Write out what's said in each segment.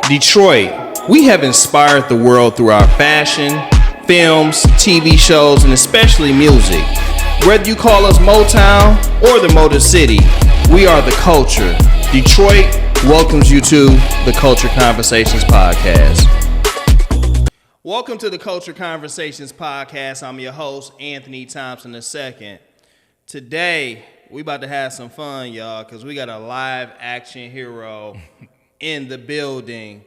Detroit, we have inspired the world through our fashion, films, TV shows, and especially music. Whether you call us Motown or the Motor City, we are the culture. Detroit welcomes you to the Culture Conversations Podcast. Welcome to the Culture Conversations Podcast. I'm your host, Anthony Thompson II. Today, we about to have some fun, y'all, because we got a live action hero in the building.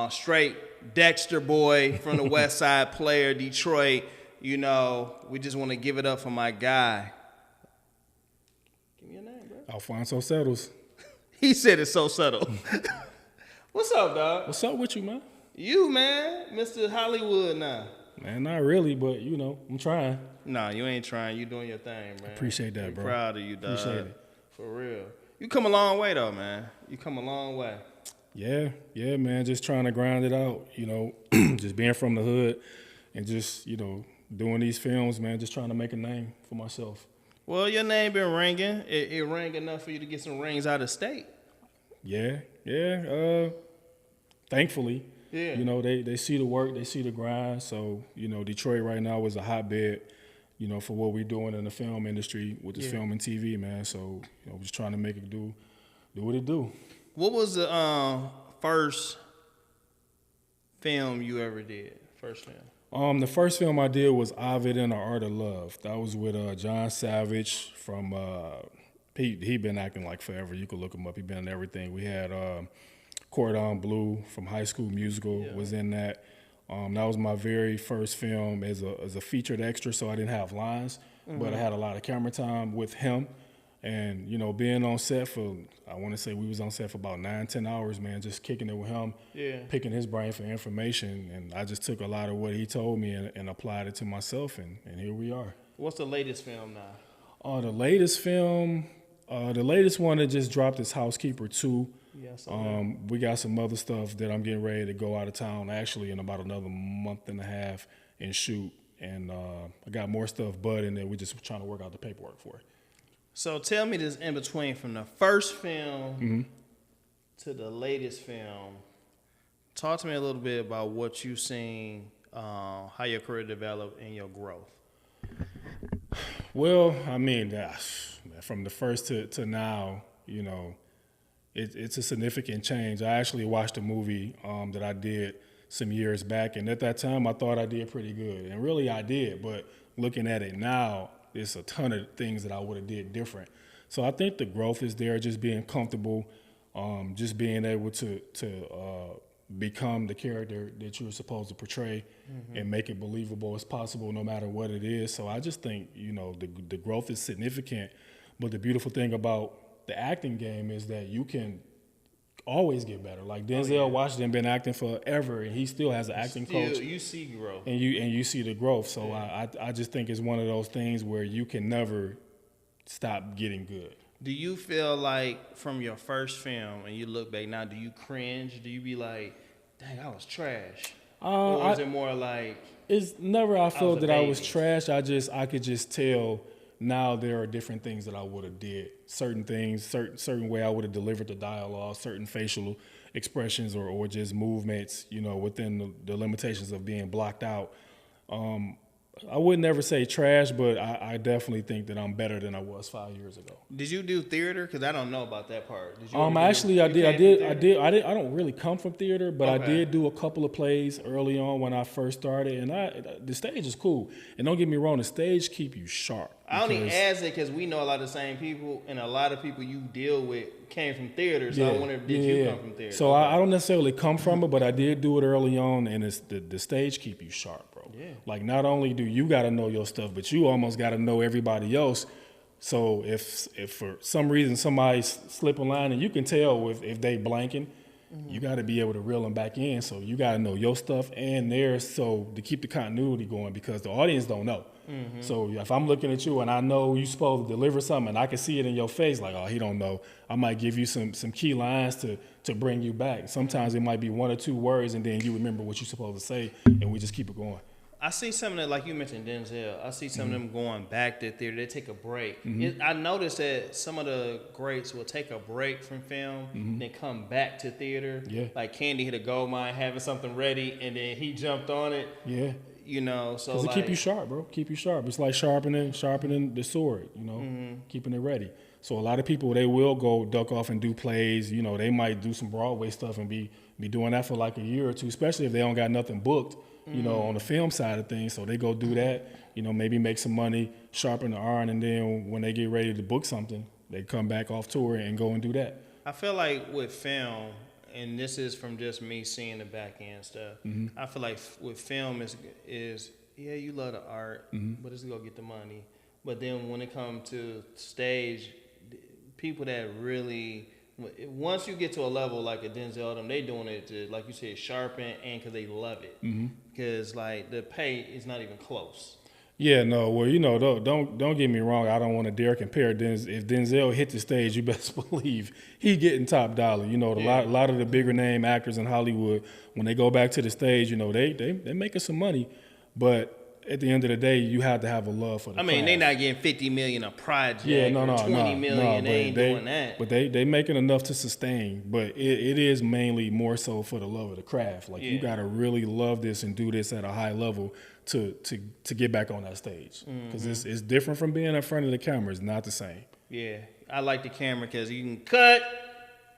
Straight Dexter boy from the West Side Player, Detroit. You know, we just want to give it up for my guy. Give me your name, bro. Alphonso settles. He said it so subtle. What's up, dog? What's up with you, man? You, man, Mr. Hollywood now. Man, not really, but, you know, I'm trying. Nah, you ain't trying. You doing your thing, man. Appreciate that, bro. Proud of you, dog. Appreciate it. For real. You come a long way, though, man. You come a long way. Yeah, man, just trying to grind it out, you know, just being from the hood and just, you know, doing these films, man, just trying to make a name for myself. Well, your name been ringing. It rang enough for you to get some rings out of state. Yeah, thankfully. Yeah. You know, they see the work, they see the grind. So, you know, Detroit right now is a hotbed, you know, for what we're doing in the film industry with this film and TV, man. So, you know, just trying to make it do what it do. What was the first film you ever did? First film? The first film I did was Ovid and the Art of Love. That was with John Savage from, he been acting like forever. You could look him up. He been in everything. We had Cordon Bleu from High School Musical was in that. That was my very first film as a featured extra, so I didn't have lines, but I had a lot of camera time with him. And, you know, being on set for, I want to say we was on set for about 9-10 hours, man, just kicking it with him, picking his brain for information. And I just took a lot of what he told me and applied it to myself, and here we are. What's the latest film now? The latest film, the latest one that just dropped is Housekeeper 2. Yes. We got some other stuff that I'm getting ready to go out of town, actually, in about another month and a half and shoot. And I got more stuff budding that we're just trying to work out the paperwork for. So tell me this in between from the first film to the latest film. Talk to me a little bit about what you've seen, how your career developed and your growth. Well, I mean, from the first to now, you know, it's a significant change. I actually watched a movie that I did some years back, and at that time I thought I did pretty good, and really I did, but looking at it now, there's a ton of things that I would have did different. So I think the growth is there, just being comfortable, just being able to become the character that you're supposed to portray and make it believable as possible no matter what it is. So I just think, you know, the growth is significant, but the beautiful thing about the acting game is that you can always get better. Like Denzel Washington been acting forever, and he still has an acting coach. You see growth, and you see the growth. So I just think it's one of those things where you can never stop getting good. Do you feel like from your first film and you look back now, do you cringe? Do you be like, dang, I was trash? Or is it more like it's never I felt that I was baby? trash. I could just tell now there are different things that I would have did. Certain things, certain way I would have delivered the dialogue, certain facial expressions or just movements, you know, within the limitations of being blocked out. I would never say trash, but I definitely think that I'm better than I was 5 years ago. Did you do theater? Because I don't know about that part. Did you actually, I did. I don't really come from theater, but Okay. I did do a couple of plays early on when I first started, and the stage is cool. And don't get me wrong, the stage keep you sharp. I only ask it because we know a lot of the same people, and a lot of people you deal with came from theater. So I wonder, did you come from theater? So I don't necessarily come from it, but I did do it early on, and it's the stage keep you sharp, bro. Yeah. Like not only do you got to know your stuff, but you almost got to know everybody else. So if for some reason somebody's slipping line, and you can tell if they blanking, you got to be able to reel them back in. So you got to know your stuff and theirs, so to keep the continuity going, because the audience don't know. So if I'm looking at you and I know you're supposed to deliver something and I can see it in your face, like, oh, he don't know, I might give you some key lines to bring you back. Sometimes it might be one or two words and then you remember what you're supposed to say, and we just keep it going. I see some of them, like you mentioned Denzel. I see some of them going back to theater. They take a break. I noticed that some of the greats will take a break from film, then come back to theater. Yeah. Like Candy hit a gold mine, having something ready, and then he jumped on it. Yeah. You know, so Because like, it keep you sharp, bro. Keep you sharp. It's like sharpening the sword, you know, keeping it ready. So a lot of people, they will go duck off and do plays. You know, they might do some Broadway stuff and be doing that for like a year or two, especially if they don't got nothing booked, you know, on the film side of things. So they go do that, you know, maybe make some money, sharpen the iron, and then when they get ready to book something, they come back off tour and go and do that. I feel like with film, and this is from just me seeing the back end stuff, I feel like with film is yeah, you love the art, but it's gonna get the money. But then when it comes to stage, people that really, once you get to a level like a Denzel, them, they doing it to, like you said, sharpen and because they love it. Because like the pay is not even close. Yeah, no. Well, you know, don't get me wrong. I don't want to dare compare. If Denzel hit the stage, you best believe he getting top dollar. You know, a lot of the bigger name actors in Hollywood, when they go back to the stage, you know, they making some money, but at the end of the day, you have to have a love for the craft. They not getting $50 million a project. Yeah, no, or $20 million. They ain't doing that. But they making enough to sustain. But it is mainly more so for the love of the craft. Like you got to really love this and do this at a high level to get back on that stage. Because it's different from being in front of the camera. It's not the same. Yeah, I like the camera because you can cut.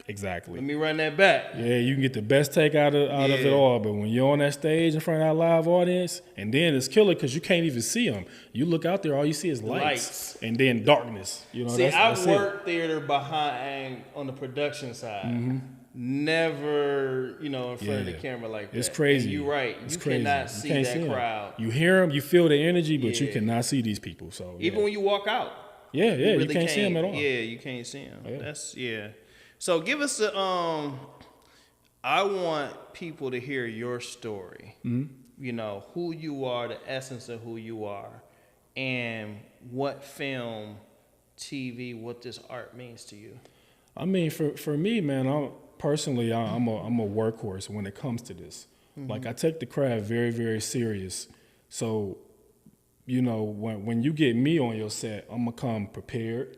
Exactly. Let me run that back. Yeah, you can get the best take out of it all, but when you're on that stage in front of that live audience, and then it's killer because you can't even see them. You look out there, all you see is lights. And then darkness. You know, see, I've worked theater behind on the production side. Never, you know, in front of the camera like that. It's crazy. And you're right. You cannot see that crowd. You hear them, you feel the energy, but you cannot see these people. So even when you walk out. Yeah, you really can't see them at all. Yeah, you can't see them. Yeah. So give us the, I want people to hear your story. You know, who you are, the essence of who you are, and what film, TV, what this art means to you. I mean, for me, man, I'm a workhorse when it comes to this. Like I take the craft very, very serious. So, you know, when you get me on your set, I'm gonna come prepared.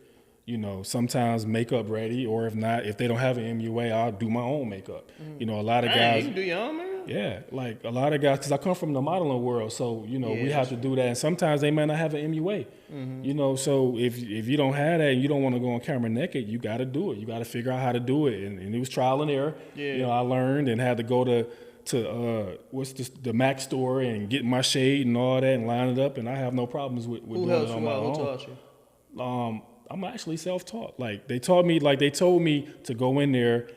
You know, sometimes makeup ready, or if not, if they don't have an MUA, I'll do my own makeup. You know, a lot of guys. You can do your own makeup? Yeah, like a lot of guys, because I come from the modeling world, so, you know, we have to do that. And sometimes they might not have an MUA. You know, so if you don't have that and you don't want to go on camera naked, you got to do it. You got to figure out how to do it. And it was trial and error. You know, I learned and had to go to the Mac store and get my shade and all that and line it up. And I have no problems with doing it on my own. Who taught you? I'm actually self-taught. Like they told me to go in there,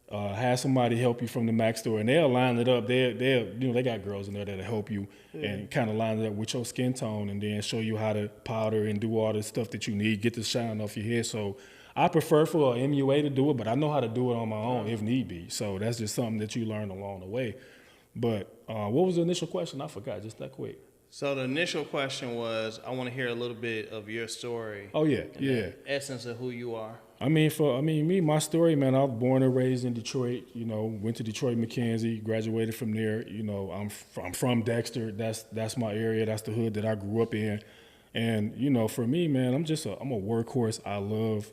have somebody help you from the Mac store, and they'll line it up. They got girls in there that'll help you and kind of line it up with your skin tone, and then show you how to powder and do all the stuff that you need, get the shine off your head. So I prefer for a MUA to do it, but I know how to do it on my own if need be. So that's just something that you learn along the way. But what was the initial question? I forgot, just that quick. So the initial question was, I want to hear a little bit of your story. Oh yeah. The essence of who you are. Me, my story, man. I was born and raised in Detroit. You know, went to Detroit Mackenzie, graduated from there. You know, I'm from Dexter. That's my area. That's the hood that I grew up in. And you know, for me, man, I'm a workhorse. I love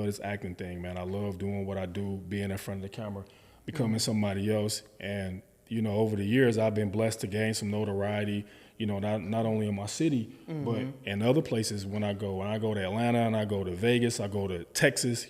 this acting thing, man. I love doing what I do, being in front of the camera, becoming somebody else. And you know, over the years, I've been blessed to gain some notoriety. You know, not only in my city, but in other places when I go. When I go to Atlanta and I go to Vegas, I go to Texas.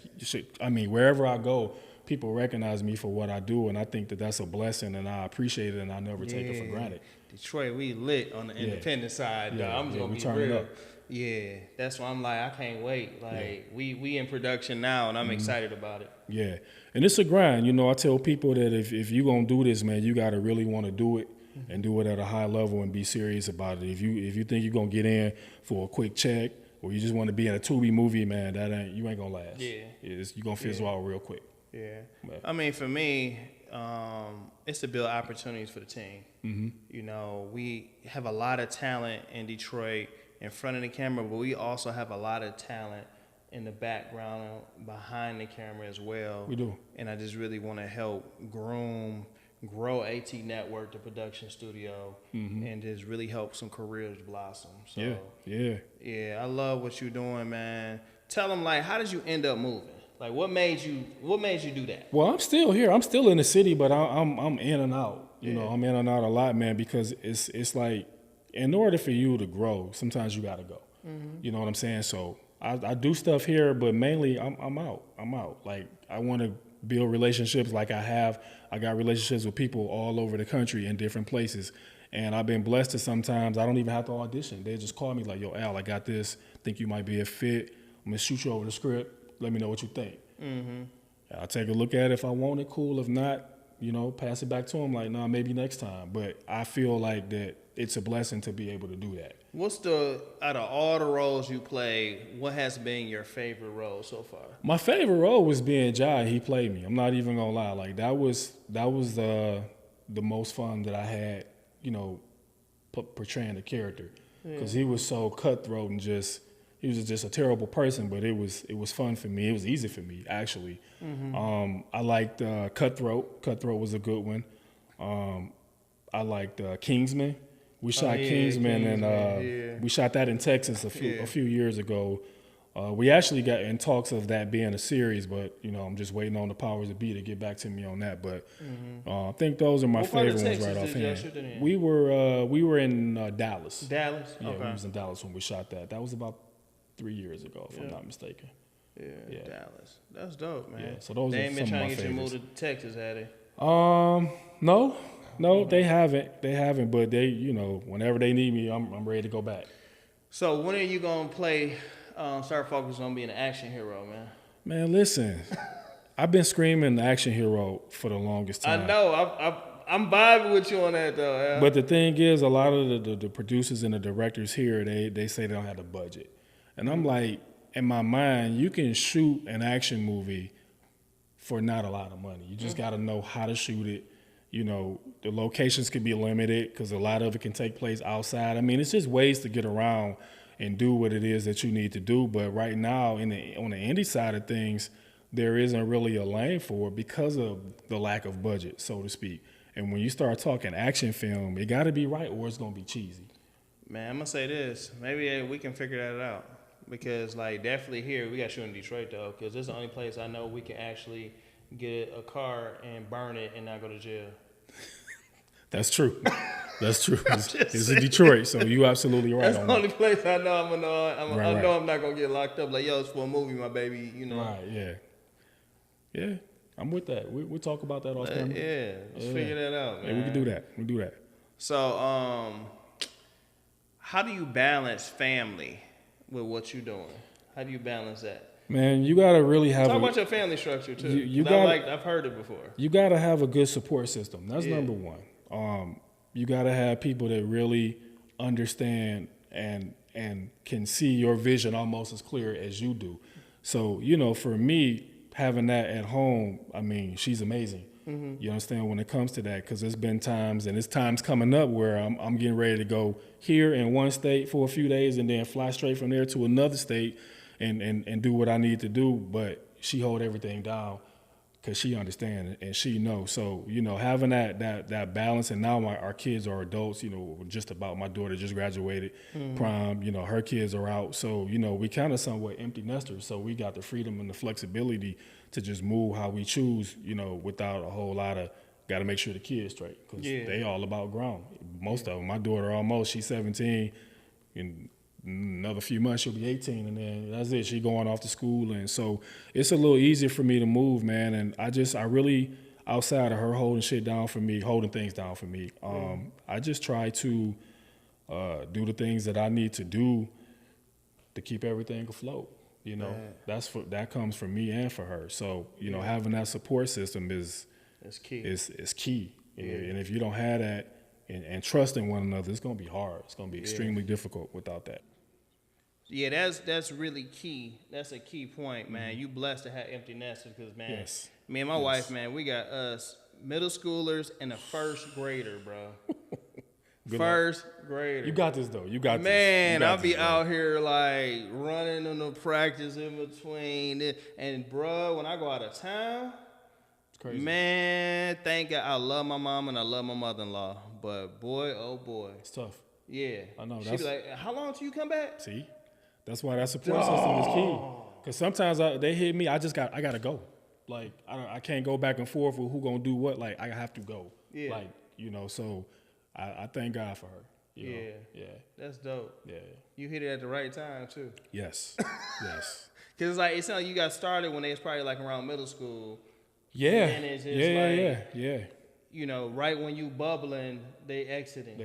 Wherever I go, people recognize me for what I do, and I think that that's a blessing, and I appreciate it, and I never take it for granted. Detroit, we lit on the independent side. Yeah. I'm just gonna be real. Yeah, that's why I'm like, I can't wait. Like we in production now, and I'm excited about it. Yeah, and it's a grind. You know, I tell people that if you're gonna do this, man, you gotta really want to do it. And do it at a high level and be serious about it. If you think you're gonna get in for a quick check, or you just want to be in a Tubi movie, man, you ain't gonna last. You're gonna fizzle out real quick. But. I mean, for me, it's to build opportunities for the team. You know, we have a lot of talent in Detroit in front of the camera, but we also have a lot of talent in the background behind the camera as well. We do. And I just really want to help groom grow AT Network, the production studio, and just really help some careers blossom. So yeah, I love what you're doing, man. Tell them, like, how did you end up moving? Like, what made you do that? Well, I'm still here. I'm still in the city, but I'm in and out. You know, I'm in and out a lot, man, because it's like, in order for you to grow, sometimes you got to go. You know what I'm saying? So I do stuff here, but mainly I'm out. Like, I want to build relationships like I have. I got relationships with people all over the country in different places. And I've been blessed to sometimes I don't even have to audition. They just call me like, yo, Al, I got this. Think you might be a fit. I'm going to shoot you over the script. Let me know what you think. I'll take a look at it. If I want it, cool. If not, you know, pass it back to them like, nah, maybe next time. But I feel like that it's a blessing to be able to do that. What's out of all the roles you played, what has been your favorite role so far? My favorite role was being Jai. He played me. I'm not even gonna lie. Like, that was the most fun that I had, you know, portraying the character, because he was so cutthroat and he was just a terrible person. But it was fun for me. It was easy for me, actually. I liked Cutthroat. Cutthroat was a good one. I liked Kingsman. We shot Kingsman, and we shot that in Texas a few years ago. We actually got in talks of that being a series, but, you know, I'm just waiting on the powers that be to get back to me on that. But I think those are my favorite ones right offhand. We were in Dallas. Dallas? Yeah, okay. we was in Dallas when we shot that. That was about 3 years ago, if I'm not mistaken. Yeah, Dallas. That's dope, man. Yeah, so those they are ain't some been of trying my to get you favorites. moved to Texas, had they? No, they haven't. But they, you know, whenever they need me, I'm ready to go back. So when are you gonna start focusing on being an action hero, man? Man, listen, I've been screaming action hero for the longest time. I know. I'm vibing with you on that, though. Yeah. But the thing is, a lot of the producers and the directors here, they say they don't have the budget. And I'm like, in my mind, you can shoot an action movie for not a lot of money. You just got to know how to shoot it. You know, the locations can be limited because a lot of it can take place outside. I mean, it's just ways to get around and do what it is that you need to do. But right now, on the indie side of things, there isn't really a lane for it because of the lack of budget, so to speak. And when you start talking action film, it got to be right or it's going to be cheesy. Man, I'm going to say this. Maybe we can figure that out. Because, like, definitely here, we got to shoot in Detroit, though. Because this is the only place I know we can actually get a car and burn it and not go to jail. That's true. That's true. It's in Detroit, so you absolutely right. That's on the only that. place I know I know I'm not going to get locked up. Like, yo, it's for a movie, my baby, you know. Right, yeah. Yeah, I'm with that. We'll talk about that off camera. Let's figure that out, man. Yeah, we can do that. We'll do that. So, how do you balance family with what you're doing? How do you balance that? Man, you gotta really have. Talk about your family structure too. I've heard it before. You gotta have a good support system. That's number one. You gotta have people that really understand and can see your vision almost as clear as you do. So, you know, for me, having that at home, I mean, she's amazing. You understand, when it comes to that, because there's been times, and it's times coming up where I'm getting ready to go here in one state for a few days and then fly straight from there to another state and do what I need to do. But she hold everything down because she understands and she knows. So, you know, having that balance, and now our kids are adults, you know, just about. My daughter just graduated prom, you know, her kids are out. So, you know, we kind of somewhat empty nesters. So we got the freedom and the flexibility to just move how we choose, you know, without a whole lot of, got to make sure the kids straight, because they all about grown. Most of them. My daughter she's 17, in another few months she'll be 18, and then that's it. She going off to school, and so it's a little easier for me to move, man. And I really, outside of her holding things down for me, I just try to do the things that I need to do to keep everything afloat. You know, that comes from me and for her. So, you know, having that support system is key. Is key. Yeah. And if you don't have that and trusting one another, it's going to be hard. It's going to be extremely difficult without that. Yeah, that's really key. That's a key point, man. You blessed to have empty nesters because, man, me and my wife, man, we got us middle schoolers and a first grader, bro. First grader. You got this, though. You got this. Man, I'll be out here, like, running on the practice in between. And, bro, when I go out of town, crazy. Man, thank God. I love my mom and I love my mother-in-law. But boy, oh boy. It's tough. Yeah. I know. She be like, how long till you come back? See? That's why that support system is key. Because sometimes they hit me, I gotta go. Like, I can't go back and forth with who gonna do what. Like, I have to go. Yeah. Like, so I thank God for her. You know? Yeah. That's dope. Yeah. You hit it at the right time, too. Yes. Yes. Because it's like, it sounds like you got started when they was probably like around middle school. Yeah. And it's just Yeah. You know, right when you bubbling, they exiting.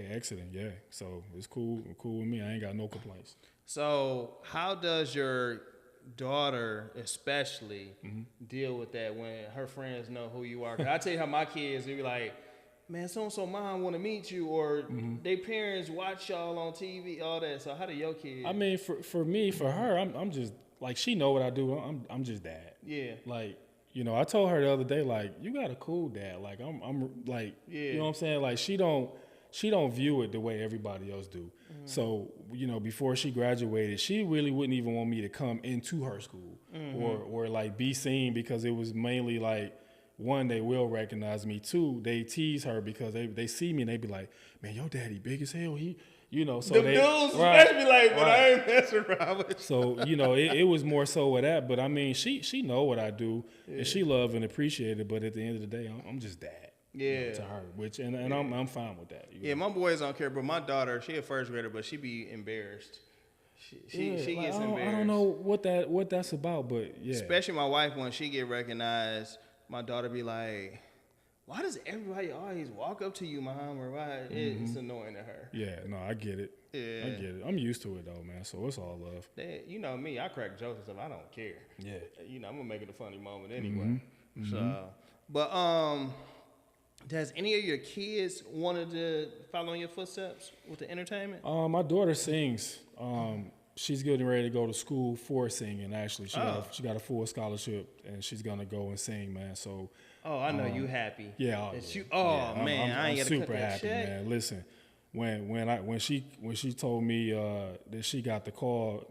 Yeah. So it's cool with me. I ain't got no complaints. So how does your daughter especially deal with that when her friends know who you are? 'Cause I tell you how my kids, they be like, man, so-and-so mom want to meet you, or they parents watch y'all on TV, all that. So how do your kids? I mean, for her, I'm just, like, she know what I do. I'm just dad. Yeah. Like, I told her the other day, like, you got a cool dad. Like, I'm like, you know what I'm saying? Like, she don't view it the way everybody else do. So, before she graduated, she really wouldn't even want me to come into her school or like be seen, because it was mainly like, one, they will recognize me. Two, they tease her because they see me and they be like, man, your daddy big as hell. He, so the they dudes right, especially like, but I ain't messing around with you. So, it was more so with that. But I mean, she know what I do and she love and appreciate it. But at the end of the day, I'm just dad. To her, which and I'm fine with that. Yeah, my boys don't care, but my daughter, she a first grader, but she be embarrassed. She gets embarrassed. I don't know what that's about, but yeah. Especially my wife, when she get recognized, my daughter be like, why does everybody always walk up to you, mom? Or why? It's annoying to her. Yeah, no, I get it. Yeah. I get it. I'm used to it though, man. So it's all love. You know me, I crack jokes and stuff. I don't care. Yeah. I'm gonna make it a funny moment anyway. So, but does any of your kids wanted to follow in your footsteps with the entertainment? My daughter sings. She's getting ready to go to school for singing. Actually, she got a full scholarship, and she's gonna go and sing, man. So. Oh, I know you happy. Yeah. Man, I ain't I'm gotta super cut that happy, check. man. Listen, when she told me that she got the call,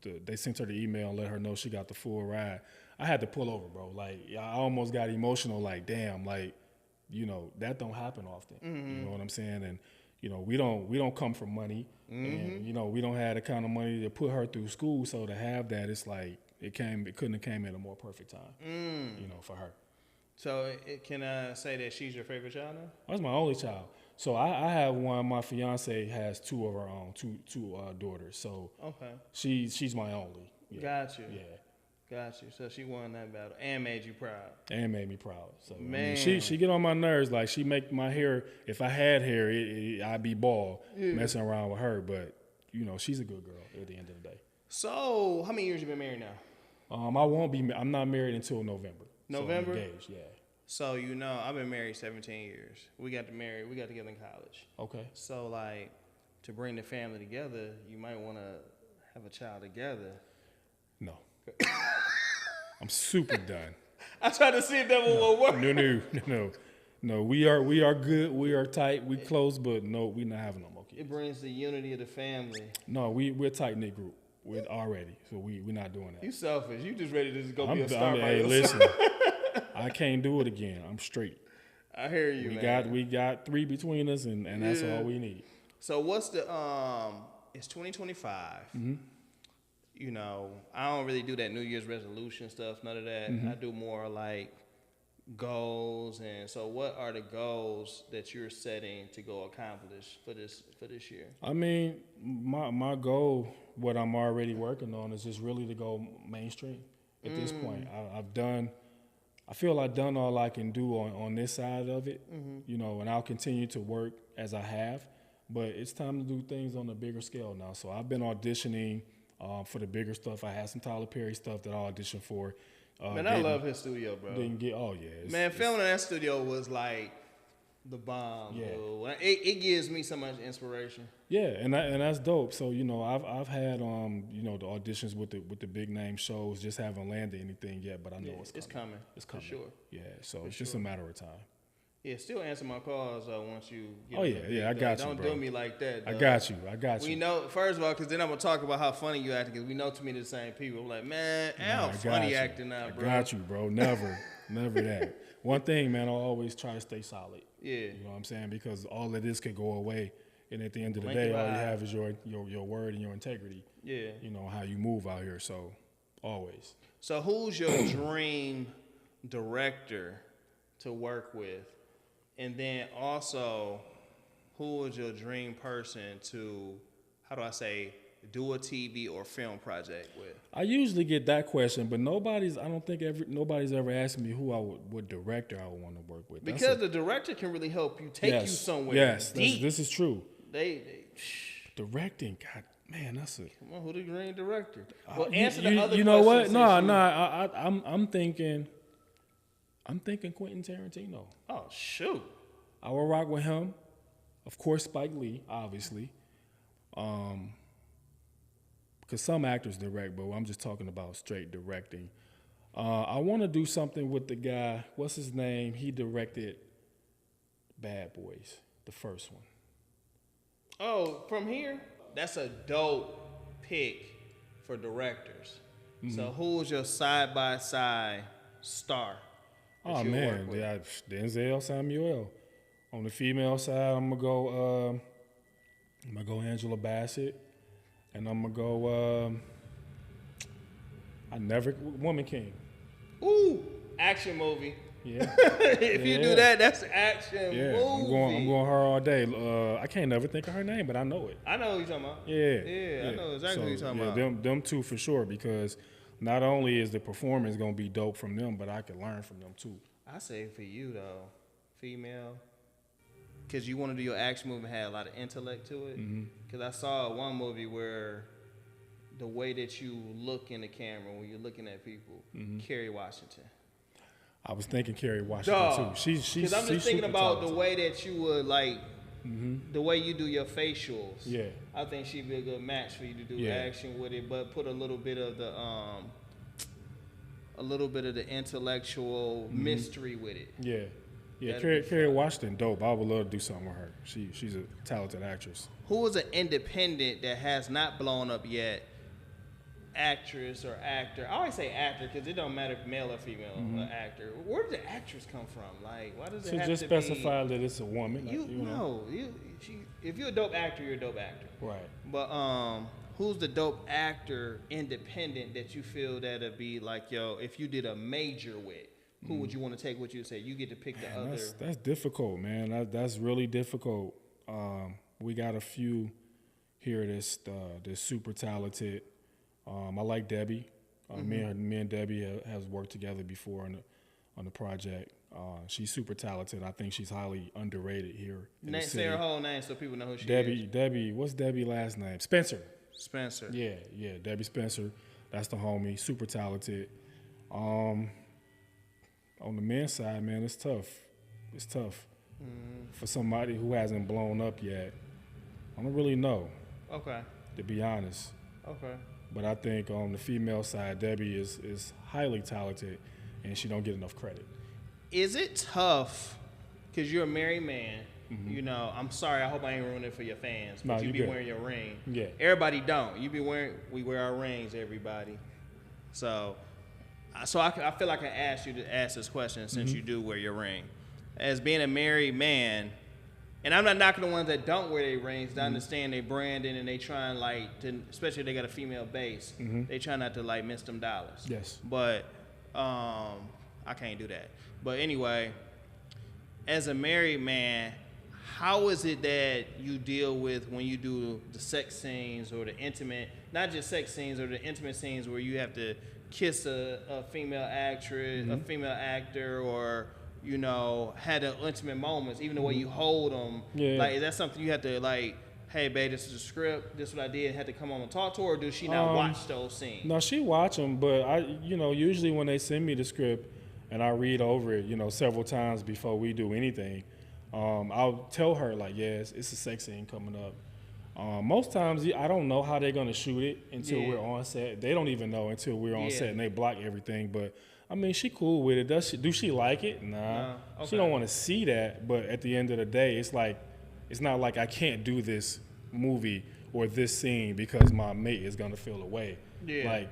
they sent her the email and let her know she got the full ride. I had to pull over, bro. Like, I almost got emotional. Like, damn, like, that don't happen often. You know what I'm saying? And we don't come from money, and we don't have the kind of money to put her through school. So to have that, it's like it couldn't have came at a more perfect time, for her. So can I say that she's your favorite child now? That's my only child. So I have one. My fiance has two of her own, two daughters. So okay, she's my only. Yeah. Got you. Yeah. Got you. So she won that battle and made you proud. And made me proud. So man, I mean, she get on my nerves. Like, she make my hair. If I had hair, I'd be bald messing around with her. But she's a good girl at the end of the day. So how many years you been married now? I'm not married until November. November? So I'm engaged, yeah. So I've been married 17 years. We got together in college. Okay. So like, to bring the family together, you might want to have a child together. No. I'm super done. I tried to see if that will work. No. We are good. We are tight. We close, but no, we not having no more kids. It brings the unity of the family. No, we're a tight knit group. We're already, so we're not doing that. You selfish. You just ready to just go be a star by hey, yourself. listen, I can't do it again. I'm straight. I hear you, man. We got 3 between us, and that's all we need. So what's the it's 2025. I don't really do that New Year's resolution stuff, none of that. I do more like goals. And so what are the goals that you're setting to go accomplish for this year? I mean, my goal, what I'm already working on, is just really to go mainstream at this point. I feel I've done all I can do on this side of it, and I'll continue to work as I have, but it's time to do things on a bigger scale now. So I've been auditioning for the bigger stuff. I had some Tyler Perry stuff that I auditioned for. Man, I love his studio, bro. Man, filming in that studio was like the bomb. Yeah. Bro. It gives me so much inspiration. Yeah, and that's dope. So I've had the auditions with the big name shows, just haven't landed anything yet, but I know it's coming. It's coming. For sure. Yeah, so it's just a matter of time. Yeah, still answer my calls once you get I got you, Don't bro. do me like that. I got you. We know, first of all, because then I'm going to talk about how funny you acting, because we know too many of the same people. I'm like, man, Al funny acting now, bro. I got you, bro. Never. Never that. One thing, man, I'll always try to stay solid. Yeah. You know what I'm saying? Because all of this could go away, and at the end of the Blink day, your all you eye. have is your word and your integrity. Yeah. You know, how you move out here, so always. So who's your dream director to work with? And then also, who is your dream person to, how do I say, do a TV or film project with? I usually get that question, but nobody's ever asked me who what director I would want to work with. Because the director can really help you take you somewhere. Yes, deep. this is true. Directing, God, man, that's a. Come on, who the dream director? Well, answer the other. You know what? questions No. I'm thinking Quentin Tarantino. Oh shoot! I will rock with him. Of course, Spike Lee, obviously. Because some actors direct, but I'm just talking about straight directing. I want to do something with the guy. What's his name? He directed Bad Boys, the first one. Oh, from here, that's a dope pick for directors. Mm-hmm. So, who's your side by side star? Oh man, Denzel Samuel. On the female side, I'm gonna go Angela Bassett, and I'm gonna go Woman King. Ooh, action movie. Yeah. If you do that, that's action movie. I'm going her all day. I can't never think of her name, but I know it. I know who you're talking about. Yeah. I know exactly who you're talking about. Them two for sure, because not only is the performance gonna be dope from them, but I can learn from them too. I say for you though, female, because you want to do your action movie and have a lot of intellect to it. Because I saw one movie where the way that you look in the camera when you're looking at people, Kerry Washington. I was thinking Kerry Washington too. She's because I'm just thinking about talented. the way that you would like, the way you do your facials. Yeah. I think she'd be a good match for you to do action with it, but put a little bit of the intellectual mystery with it. Yeah. Kerry Washington, dope. I would love to do something with her. She's a talented actress. Who is an independent that has not blown up yet? Actress or actor? I always say actor because it don't matter if male or female actor. Where did the actress come from? Like, why does it have just to specify that it's a woman? If you're a dope actor, you're a dope actor. Right. But who's the dope actor independent that you feel that'd be like, yo, if you did a major with, who would you want to take with you and say you get to pick the other? That's difficult, man. That's really difficult. We got a few here that's super talented. I like Debbie. Me and Debbie has worked together before on the project. She's super talented. I think she's highly underrated here in the city. Say her whole name so people know who she is. Debbie, what's Debbie's last name? Spencer. Yeah, Debbie Spencer. That's the homie. Super talented. On the men's side, man, it's tough. It's tough for somebody who hasn't blown up yet. I don't really know. Okay. To be honest. Okay. But I think on the female side, Debbie is highly talented, and she don't get enough credit. Is it tough, because you're a married man, you know, I'm sorry, I hope I ain't ruining it for your fans, but you be good. Wearing your ring. Yeah. Everybody don't. We wear our rings, everybody. So I feel like I asked you to ask this question since you do wear your ring. As being a married man, and I'm not knocking the ones that don't wear their rings. I understand they branding and they trying especially if they got a female base, they try not to like miss them dollars. Yes. But I can't do that. But anyway, as a married man, how is it that you deal with when you do the sex scenes or the intimate, not just sex scenes or the intimate scenes where you have to kiss a female actress, a female actor, or you know, had the intimate moments, even the way you hold them. Yeah. Like, is that something you have to, like, hey, babe, this is a script, this is what I did, had to come on and talk to her, or does she not watch those scenes? No, she watch them, but usually when they send me the script and I read over it, several times before we do anything, I'll tell her, like, it's a sex scene coming up. Most times, I don't know how they're going to shoot it until we're on set. They don't even know until we're on set, and they block everything, but I mean, she cool with it. Do she like it? Nah. Okay. She don't want to see that. But at the end of the day, it's not like I can't do this movie or this scene because my mate is gonna feel away. Yeah. Like,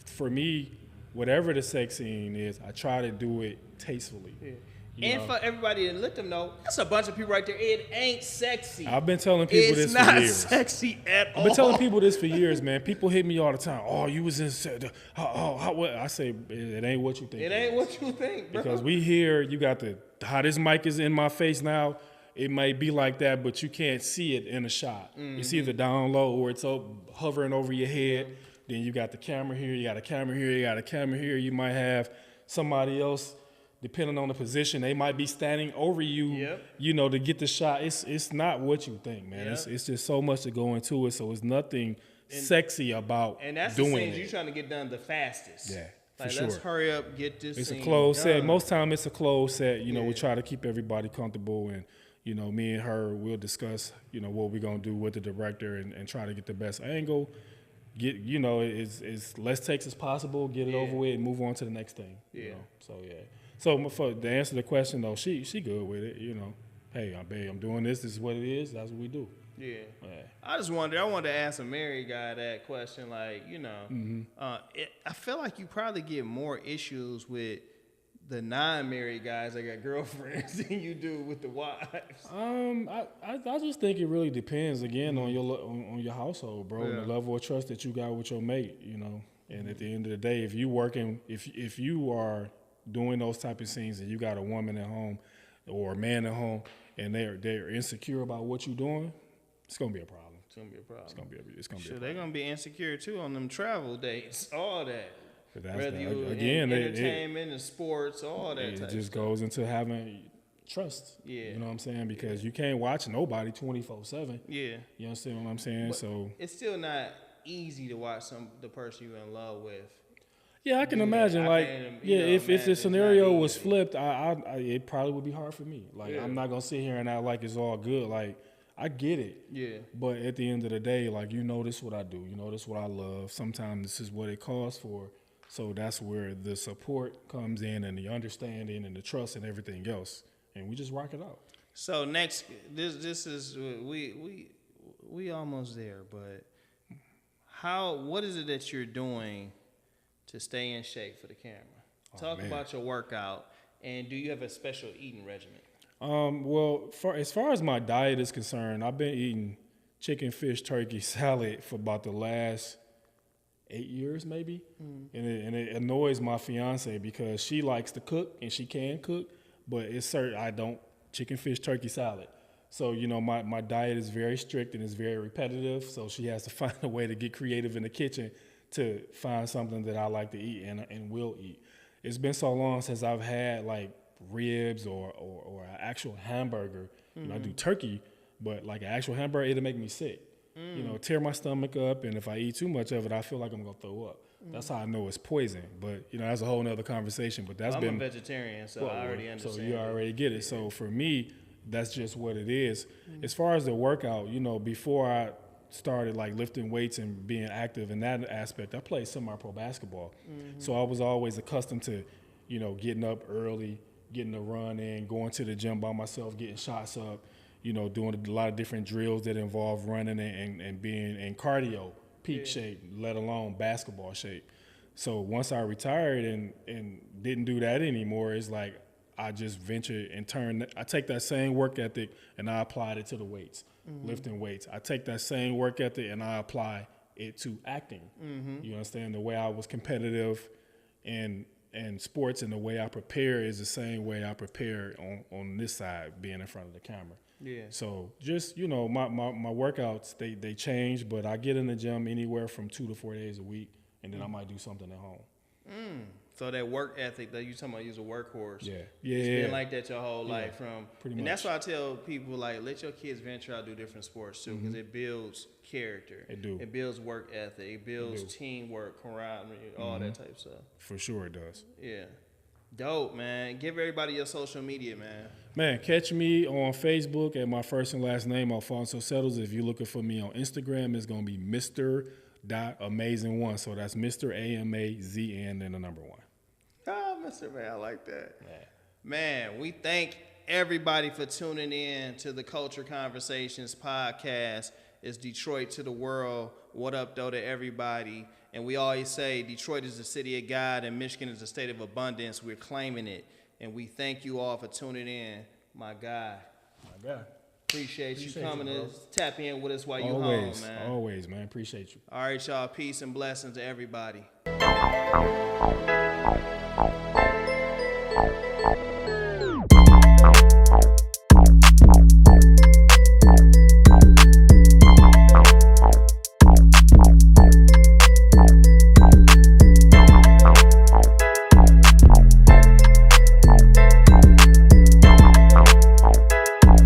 for me, whatever the sex scene is, I try to do it tastefully. Yeah. You And know? for everybody to let them know, that's a bunch of people right there. It ain't sexy. I've been telling people this for years. It's not sexy at all. I've been telling people this for years, man. People hit me all the time. Oh, you was in. What? I say it ain't what you think. It ain't what you think, bro. Because we hear you got how this mic is in my face now. It may be like that, but you can't see it in a shot. It's either down low or it's up hovering over your head. Then you got the camera here, you got a camera here, you got a camera here. You might have somebody else, depending on the position, they might be standing over you, you know, to get the shot. It's not what you think, man. It's just so much to go into it. So it's nothing sexy about doing it. And that's the things you're trying to get done the fastest. Yeah. Like, for sure. Let's hurry up, get this. It's a scene closed done. set. Most time it's a closed set. You know, we try to keep everybody comfortable, and you know, me and her will discuss, you know, what we're gonna do with the director and try to get the best angle. Get, you know, it's less takes as possible. Get it over with and move on to the next thing. You know? So So for to answer the question though, she good with it. You know, hey, I'm doing this. This is what it is. That's what we do. Yeah. I wanted to ask a married guy that question. Like, you know, I feel like you probably get more issues with the non-married guys that got girlfriends than you do with the wives. I just think it really depends again on your household, bro, and the level of trust that you got with your mate. You know, and at the end of the day, if you are doing those type of scenes and you got a woman at home or a man at home and they're insecure about what you're doing, it's gonna be a problem. It's gonna be a problem. It's gonna be a problem. They're gonna be insecure too on them travel dates, all that. Whether you again, entertainment and sports, all that. It just goes into having trust. You know what I'm saying? Because you can't watch nobody 24/7. Yeah. You understand what I'm saying? But so it's still not easy to watch the person you're in love with. Yeah, I can imagine. If the scenario was flipped, it probably would be hard for me. Like, I'm not gonna sit here and act like it's all good. Like, I get it. Yeah. But at the end of the day, like, you know, this is what I do. You know, this is what I love. Sometimes this is what it calls for. So that's where the support comes in, and the understanding and the trust and everything else, and we just rock it out. So next, this is we almost there, but what is it that you're doing to stay in shape for the camera? Talk about your workout, and do you have a special eating regimen? Well, as far as my diet is concerned, I've been eating chicken, fish, turkey, salad for about the last 8 years maybe. And it annoys my fiance because she likes to cook and she can cook, but it's certain I don't. Chicken, fish, turkey, salad. So, you know, my diet is very strict and it's very repetitive, so she has to find a way to get creative in the kitchen to find something that I like to eat and will eat. It's been so long since I've had like ribs or an actual hamburger. You know, I do turkey, but like an actual hamburger, it'll make me sick. You know, tear my stomach up, and if I eat too much of it, I feel like I'm gonna throw up. That's how I know it's poison. But you know, that's a whole nother conversation. But I'm a vegetarian, so I already understand. So you already get it. So for me, that's just what it is. As far as the workout, you know, before I started like lifting weights and being active in that aspect, I played semi-pro basketball. So I was always accustomed to, you know, getting up early, getting a run in, going to the gym by myself, getting shots up. You know, doing a lot of different drills that involve running and being in cardio, peak shape, let alone basketball shape. So once I retired and didn't do that anymore, it's like I just ventured and I take that same work ethic and I applied it to the weights, lifting weights. I take that same work ethic and I apply it to acting. You understand? The way I was competitive and sports and the way I prepare is the same way I prepare on this side, being in front of the camera. Yeah. So just, you know, my workouts, they change, but I get in the gym anywhere from 2 to 4 days a week, and then I might do something at home. So that work ethic that you talking about, use a workhorse. Yeah. It's been like that your whole life pretty much. And that's why I tell people, like, let your kids venture out, do different sports too, because it builds character. It builds work ethic. It builds teamwork, camaraderie, all that type of stuff. For sure it does. Yeah. Dope, man. Give everybody your social media, man. Man, catch me on Facebook at my first and last name, Alphonso Settles. If you're looking for me on Instagram, it's going to be Mr.Amazn1. So that's Mr. AMAZN and the number 1. Oh, Mr. Man, I like that. Man, we thank everybody for tuning in to the Culture Conversations podcast. It's Detroit to the world. What up, though, to everybody. And we always say Detroit is the city of God and Michigan is the state of abundance. We're claiming it. And we thank you all for tuning in, my guy. My guy. Appreciate you coming to tap in with us while you Always, home, man. always, man. Appreciate you. All right, y'all. Peace and blessings to everybody.